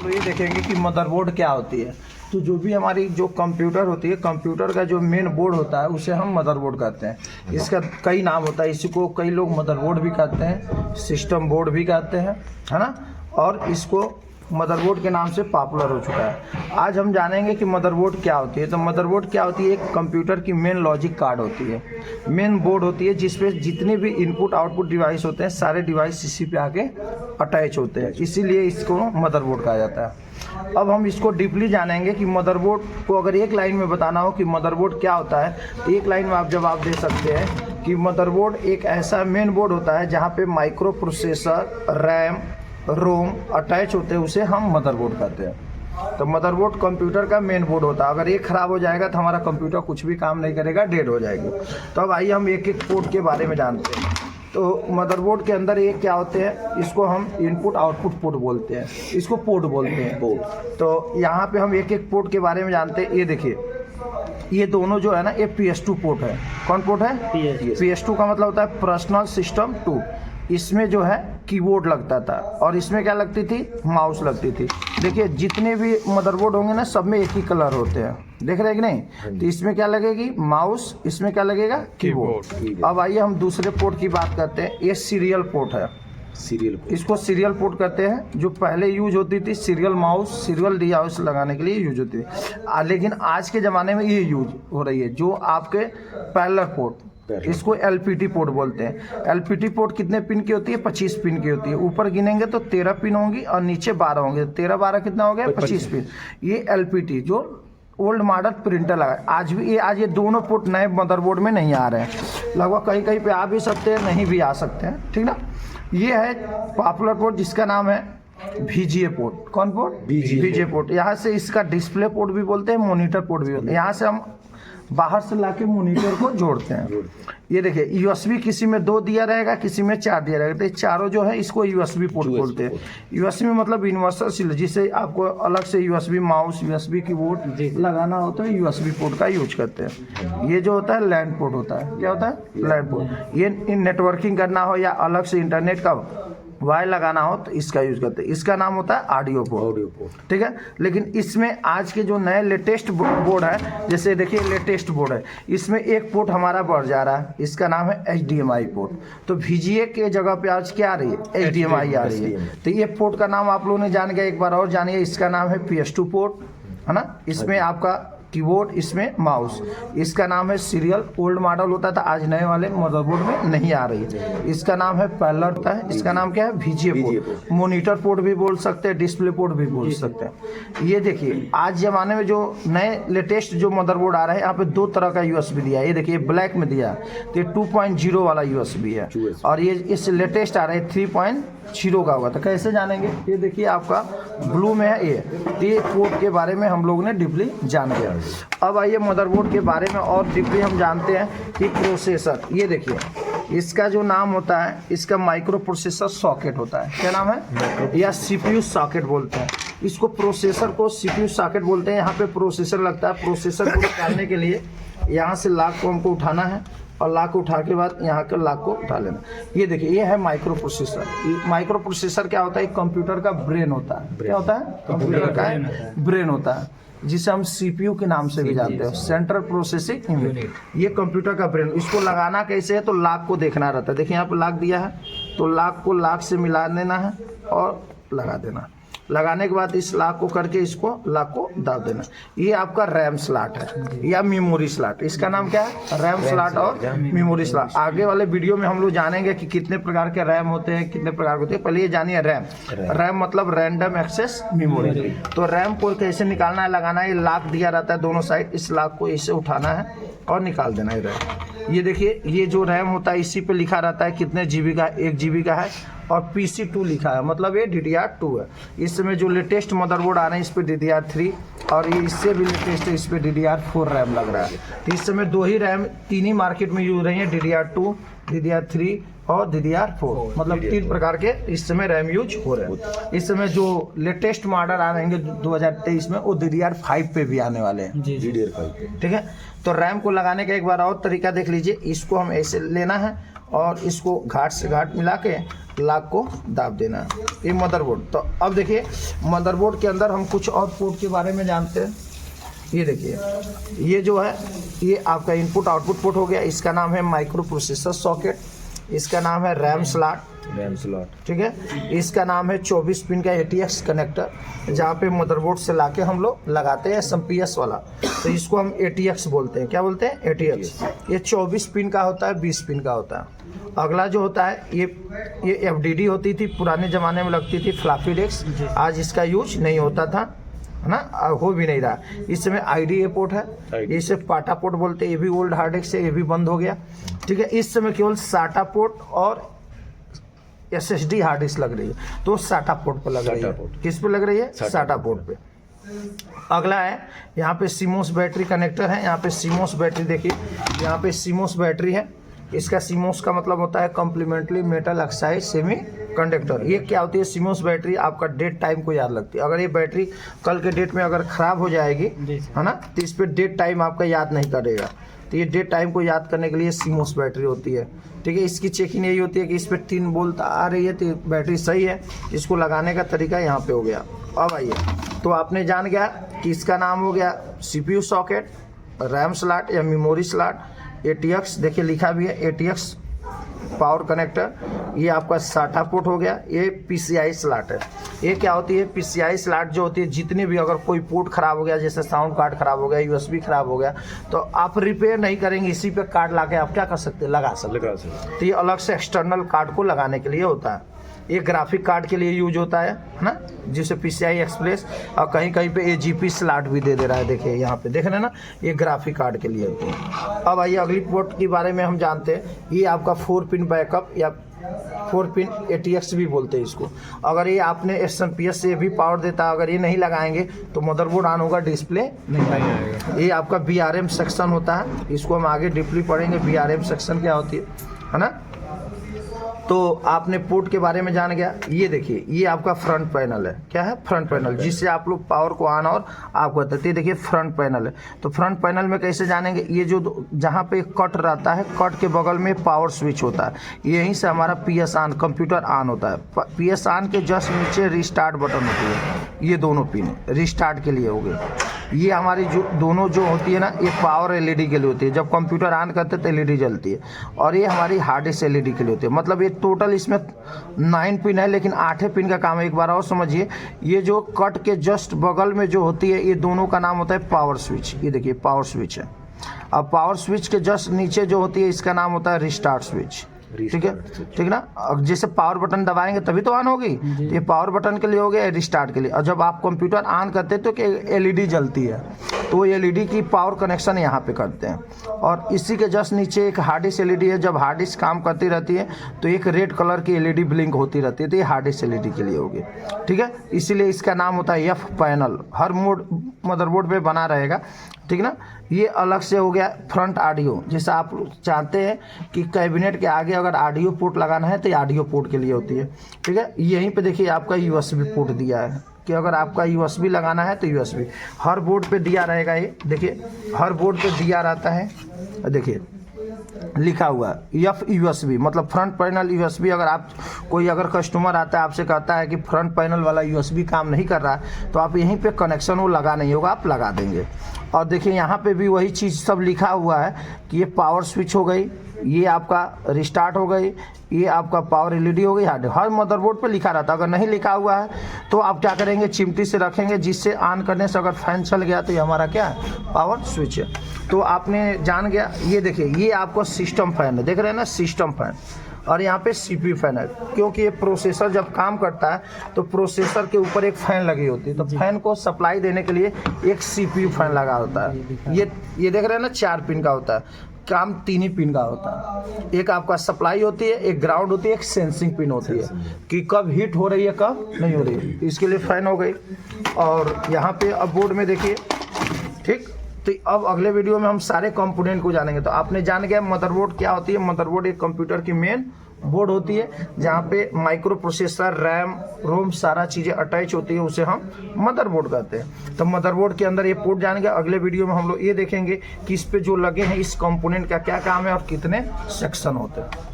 तो ये देखेंगे कि मदरबोर्ड क्या होती है। तो जो भी हमारी जो कंप्यूटर होती है, कंप्यूटर का जो मेन बोर्ड होता है उसे हम मदरबोर्ड कहते हैं। इसका कई नाम होता है, इसी को कई लोग मदरबोर्ड भी कहते हैं, सिस्टम बोर्ड भी कहते हैं, है ना। और इसको मदरबोर्ड के नाम से पॉपुलर हो चुका है। आज हम जानेंगे कि मदरबोर्ड क्या होती है। तो मदरबोर्ड क्या होती है, एक कंप्यूटर की मेन लॉजिक कार्ड होती है, मेन बोर्ड होती है, जिसपे जितने भी इनपुट आउटपुट डिवाइस होते हैं सारे डिवाइस इसी पे आके अटैच होते हैं, इसीलिए इसको मदरबोर्ड कहा जाता है। अब हम इसको डीपली जानेंगे कि मदरबोर्ड को अगर एक लाइन में बताना हो कि मदरबोर्ड क्या होता है, तो एक लाइन में आप जवाब दे सकते हैं कि मदरबोर्ड एक ऐसा मेन बोर्ड होता है जहाँ पे माइक्रो प्रोसेसर, रैम, रोम अटैच होते हैं, उसे हम मदरबोर्ड कहते हैं। तो मदरबोर्ड कंप्यूटर का मेन बोर्ड होता है। अगर ये खराब हो जाएगा तो हमारा कंप्यूटर कुछ भी काम नहीं करेगा, डेड हो जाएगी। तो अब आइए हम एक एक पोर्ट के बारे में जानते हैं। तो मदरबोर्ड के अंदर ये क्या होते हैं, इसको हम इनपुट आउटपुट पोर्ट बोलते हैं, इसको पोर्ट बोलते हैं, पोर्ट। तो यहाँ पे हम एक एक पोर्ट के बारे में जानते हैं। ये देखिए, ये दोनों जो है ना, ये PS2 पोर्ट है। कौन पोर्ट है? PS2 का मतलब होता है पर्सनल सिस्टम 2। इसमें जो है कीबोर्ड लगता था और इसमें क्या लगती थी, माउस लगती थी। देखिए जितने भी मदरबोर्ड होंगे ना, सब में एक ही कलर होते हैं, देख रहे हैं कि नहीं। तो इसमें क्या लगेगी, माउस, इसमें क्या लगेगा, कीबोर्ड। अब आइए हम दूसरे पोर्ट की बात करते हैं। ये सीरियल पोर्ट है, सीरियल पोर्ट। इसको सीरियल पोर्ट कहते हैं। जो पहले यूज होती थी सीरियल माउस, सीरियल डिवाइस लगाने के लिए यूज होती थी, लेकिन आज के ज़माने में ये यूज हो रही है जो आपके पैरेलल पोर्ट, इसको LPT पोर्ट बोलते हैं। LPT पोर्ट कितने पिन की होती है, 25 पिन की होती है। ऊपर गिनेंगे तो 13 पिन होंगी और नीचे 12 होंगे। 13 12 कितना हो गया, 25 पिन। ये LPT जो ओल्ड मॉडल प्रिंटर लगा है, आज ये दोनों पोर्ट नए मदरबोर्ड में नहीं आ रहे हैं। लगभग कहीं कहीं पे आ भी सकते हैं, नहीं भी आ सकते हैं, ठीक ना। ये है पॉपुलर पोर्ट जिसका नाम है VGA पोर्ट। कौन पोर्ट? VGA port. यहाँ से इसका डिस्प्ले पोर्ट भी बोलते हैं, मॉनिटर पोर्ट भी बोलते हैं। यहाँ से हम बाहर से लाके मॉनिटर को जोड़ते हैं। ये देखिए USB किसी में 2 दिया रहेगा, किसी में 4 दिया रहेगा। तो ये चारों जो है इसको USB पोर्ट बोलते हैं। USB मतलब यूनिवर्सल, जिसे आपको अलग से USB माउस, USB कीबोर्ड लगाना होता है, USB पोर्ट का यूज करते हैं। ये जो होता है लैंड पोर्ट होता है। क्या होता है? Land port. ये नेटवर्किंग करना हो या अलग से इंटरनेट का वायर लगाना हो तो इसका यूज करते हैं। इसका नाम होता है ऑडियो पोर्ट, ठीक है। लेकिन इसमें आज के जो नए लेटेस्ट बोर्ड है, जैसे देखिए लेटेस्ट बोर्ड है, इसमें एक पोर्ट हमारा बढ़ जा रहा है, इसका नाम है HDMI पोर्ट। तो VGA के जगह पे आज क्या आ रही है, HDMI आ रही है। तो ये पोर्ट का नाम आप लोगों ने जान गया, एक बार और जानिए। इसका नाम है PS2 पोर्ट, है ना। इसमें आपका कीबोर्ड, इसमें माउस। इसका नाम है सीरियल, ओल्ड मॉडल होता था, आज नए वाले मदरबोर्ड में नहीं आ रही है। इसका नाम है पैरेलल होता है, इसका नाम क्या है, VGA पोर्ट। मॉनिटर पोर्ट भी बोल सकते हैं, डिस्प्ले पोर्ट भी बोल सकते हैं। ये देखिए आज जमाने में जो नए लेटेस्ट जो मदरबोर्ड आ रहे हैं, यहाँ पे 2 तरह का USB दिया है। ये देखिए ब्लैक में दिया है, तो ये 2.0 वाला USB है, और ये इस लेटेस्ट आ रहा है 3.0 का होगा। तो कैसे जानेंगे, ये देखिए आपका ब्लू में है। ये पोर्ट के बारे में हम लोग ने डीपली जान गया। अब आइए मदरबोर्ड के बारे में और डीपली हम जानते हैं कि प्रोसेसर। ये देखिए इसका जो नाम होता है, इसका माइक्रो प्रोसेसर सॉकेट होता है। क्या नाम है, या CPU सॉकेट बोलते हैं इसको। प्रोसेसर को CPU सॉकेट बोलते हैं। यहाँ पे प्रोसेसर लगता है। प्रोसेसर को निकालने के लिए यहाँ से लॉक को हमको उठाना है, और लॉक को उठा के बाद यहाँ के लॉक को उठा लेना। ये देखिए ये है माइक्रो प्रोसेसर। माइक्रो प्रोसेसर क्या होता है, कंप्यूटर का ब्रेन होता है। क्या होता है, कंप्यूटर का ब्रेन होता है, जिसे हम CPU के नाम से भी जानते हैं, सेंट्रल प्रोसेसिंग यूनिट। ये कंप्यूटर का ब्रेन। इसको लगाना कैसे है, तो लॉक को देखना रहता है। देखिए यहाँ पर लॉक दिया है, तो लॉक को लॉक से मिला देना है और लगा देना। लगाने के बाद इस लॉक को करके इसको लॉक को दाब देना। ये आपका रैम स्लॉट है या मेमोरी स्लॉट। इसका नाम क्या है, रैम स्लॉट और मेमोरी स्लॉट। आगे वाले वीडियो में हम लोग जानेंगे कि कितने प्रकार के रैम होते हैं, कितने प्रकार के होते हैं। पहले ये जानिए रैम। रैम मतलब रैंडम एक्सेस मेमोरी। तो रैम को कैसे निकालना है, लगाना है। ये लॉक दिया रहता है दोनों साइड, इस लॉक को इसे उठाना है और निकाल देना है रैम। ये देखिए ये जो रैम होता है इसी पे लिखा रहता है कितने GB का, 1 GB का है, और PC2 लिखा है, मतलब ये DDR2 है। इस समय जो लेटेस्ट मदरबोर्ड आ रहे हैं इस पे DDR3, और ये इससे भी लेटेस्ट है, इस पे DDR4 रैम लग रहा है। तो इस समय 2 ही रैम, 3 ही मार्केट में यूज रही है, DDR2, DDR3 और DDR4, मतलब 3 प्रकार के इस समय रैम यूज हो रहे हैं। इस समय जो लेटेस्ट मॉडल आ रहेंगे 2023 में, वो DDR5 पे भी आने वाले हैं। DDR5 पे, ठीक है। तो रैम को लगाने का एक बार और तरीका देख लीजिए। इसको हम ऐसे लेना है और इसको घाट से घाट मिला के लाक को दाब देना है। ये मदरबोर्ड। तो अब देखिए मदरबोर्ड के अंदर हम कुछ और पोर्ट के बारे में जानते हैं। ये देखिए, ये जो है ये आपका इनपुट आउटपुट पोर्ट हो गया। इसका नाम है माइक्रो प्रोसेसर सॉकेट, इसका नाम है रैम स्लॉट, ठीक है। इसका नाम है 24 पिन का ATX कनेक्टर, जहाँ पे मदरबोर्ड से लाके हम लोग लगाते हैं SMPS वाला, तो इसको हम ATX बोलते हैं। क्या बोलते हैं? ATX। ये 24 पिन का होता है, 20 पिन का होता है। अगला जो होता है ये FDD होती थी, पुराने ज़माने में लगती थी फ्लॉपी डिस्क, आज इसका यूज नहीं होता था, है ना, हो भी नहीं रहा। इस समय IDA पोर्ट है, इसे पाटा पोर्ट बोलते हैं। ये भी ओल्ड हार्ड डिस्क है, ये भी बंद हो गया, ठीक है। इस समय केवल SATA पोर्ट और SSD हार्ड डिस्क लग रही है, तो SATA पोर्ट पर लग रही है। किस पे लग रही है? SATA पोर्ट पे। अगला है यहाँ पे CMOS बैटरी कनेक्टर है। यहाँ पे CMOS बैटरी देखिए, यहाँ पे CMOS बैटरी है। इसका CMOS का मतलब होता है complementary metal oxide semiconductor. ये क्या होती है? CMOS बैटरी आपका डेट टाइम को याद रखती है। अगर ये बैटरी कल के डेट में अगर ख़राब हो जाएगी, है ना, तो इस पर डेट टाइम आपका याद नहीं करेगा। तो ये डेट टाइम को याद करने के लिए CMOS बैटरी होती है, ठीक है। इसकी चेकिंग यही होती है कि इस पर 3 बोल्ट आ रही है तो बैटरी सही है। इसको लगाने का तरीका यहाँ पे हो गया। अब आइए, तो आपने जान गया कि इसका नाम हो गया CPU सॉकेट, रैम स्लॉट या मेमोरी स्लॉट, ATX देखिए लिखा भी है ATX पावर कनेक्टर। ये आपका SATA पोर्ट हो गया। ये PCI स्लॉट है। ये क्या होती है? PCI स्लॉट जो होती है, जितने भी अगर कोई पोर्ट खराब हो गया, जैसे साउंड कार्ड खराब हो गया, USB खराब हो गया, तो आप रिपेयर नहीं करेंगे, इसी पे कार्ड लाके आप क्या कर सकते हैं? लगा सकते हैं। तो ये अलग से एक्सटर्नल कार्ड को लगाने के लिए होता है। ये ग्राफिक कार्ड के लिए यूज होता है ना, जिसे PCI एक्सप्रेस, और कहीं कहीं पे AGP स्लॉट भी दे रहा है। देखिए यहाँ पे देख रहे हैं ना, ये ग्राफिक कार्ड के लिए होती है। अब आइए अगली पोर्ट के बारे में हम जानते हैं। ये आपका 4 पिन बैकअप या 4 पिन ATX भी बोलते हैं इसको। अगर ये आपने SMPS से भी पावर देता, अगर ये नहीं लगाएंगे तो मदरबोर्ड ऑन होगा, डिस्प्ले नहीं आएगा। ये आपका BRM सेक्शन होता है, इसको हम आगे डीपली पढ़ेंगे BRM सेक्शन क्या होती है ना। तो आपने पोर्ट के बारे में जान गया। ये देखिए, ये आपका फ्रंट पैनल है। क्या है? फ्रंट पैनल, जिससे आप लोग पावर को ऑन और ऑफ करते हैं। देखिए फ्रंट पैनल है, तो फ्रंट पैनल में कैसे जानेंगे? ये जो जहाँ पे कट रहता है, कट के बगल में पावर स्विच होता है। यहीं से हमारा PS ऑन, कंप्यूटर ऑन होता है। PS ऑन के जस्ट नीचे रिस्टार्ट बटन होती है, ये दोनों पिन रिस्टार्ट के लिए हो गए। ये हमारी जो दोनों जो होती है ना, ये पावर LED के लिए होती है। जब कंप्यूटर ऑन करते हैं तो LED जलती है, और ये हमारी हार्ड डिस्क LED के लिए होती है। मतलब ये टोटल इसमें 9 पिन है, लेकिन 8 पिन का काम है। एक बार और समझिए, ये जो कट के जस्ट बगल में जो होती है, ये दोनों का नाम होता है पावर स्विच। ये देखिए पावर स्विच है। अब पावर स्विच के जस्ट नीचे जो होती है, इसका नाम होता है रिस्टार्ट स्विच, ठीक है, ठीक ना। अब जैसे पावर बटन दबाएंगे तभी तो ऑन होगी, तो ये पावर बटन के लिए हो गया, रिस्टार्ट के लिए। और जब आप कंप्यूटर ऑन करते हैं तो LED जलती है, तो LED की पावर कनेक्शन यहाँ पे करते हैं। और इसी के जस्ट नीचे एक हार्ड डिस्क LED है। जब हार्ड डिस्क काम करती रहती है तो एक रेड कलर की LED ब्लिंक होती रहती है, तो ये हार्ड डिस्क LED के लिए होगी, ठीक है। इसीलिए इसका नाम होता है F पैनल। हर मोड मदरबोर्ड पे बना रहेगा, ठीक ना। ये अलग से हो गया फ्रंट ऑडियो। जैसे आप चाहते हैं कि कैबिनेट के आगे अगर ऑडियो पोर्ट लगाना है तो ये ऑडियो पोर्ट के लिए होती है, ठीक है। यहीं पे देखिए आपका USB पोर्ट दिया है कि अगर आपका USB लगाना है तो USB हर बोर्ड पे दिया रहेगा। ये देखिए हर बोर्ड पे दिया रहता है, देखिए लिखा हुआ F USB, मतलब फ्रंट पैनल USB। अगर आप कोई अगर कस्टमर आता है आपसे कहता है कि फ्रंट पैनल वाला USB काम नहीं कर रहा है, तो आप यहीं पे कनेक्शन वो लगा नहीं होगा, आप लगा देंगे। और देखिए यहाँ पे भी वही चीज़ सब लिखा हुआ है कि ये पावर स्विच हो गई, ये आपका रिस्टार्ट हो गई, ये आपका पावर LED हो गई। हर मदरबोर्ड पे लिखा रहता है। अगर नहीं लिखा हुआ है तो आप क्या करेंगे? चिमटी से रखेंगे, जिससे ऑन करने से अगर फैन चल गया तो ये हमारा क्या है? पावर स्विच है। तो आपने जान गया। ये देखिए, ये आपको सिस्टम फैन है, देख रहे हैं ना, सिस्टम फैन। और यहाँ पे CPU फैन है, क्योंकि ये प्रोसेसर जब काम करता है तो प्रोसेसर के ऊपर एक फ़ैन लगी होती है, तो फैन को सप्लाई देने के लिए एक CPU फैन लगा होता है। ये देख रहे हैं ना, 4 पिन का होता है। काम 3 ही पिन का होता है। एक आपका सप्लाई होती है, एक ग्राउंड होती है, एक सेंसिंग पिन होती है कि कब हीट हो रही है कब नहीं हो रही है, इसके लिए फ़ैन हो गई। और यहाँ पे अब बोर्ड में देखिए, ठीक। तो अब अगले वीडियो में हम सारे कंपोनेंट को जानेंगे। तो आपने जान गया मदरबोर्ड क्या होती है। मदरबोर्ड एक कंप्यूटर की मेन बोर्ड होती है, जहाँ पे माइक्रो प्रोसेसर, रैम, रोम सारा चीज़ें अटैच होती है, उसे हम मदरबोर्ड कहते हैं। तो मदरबोर्ड के अंदर ये पोर्ट जानेंगे। अगले वीडियो में हम लोग ये देखेंगे कि इस पे जो लगे हैं इस कंपोनेंट का क्या काम है और कितने सेक्शन होते हैं।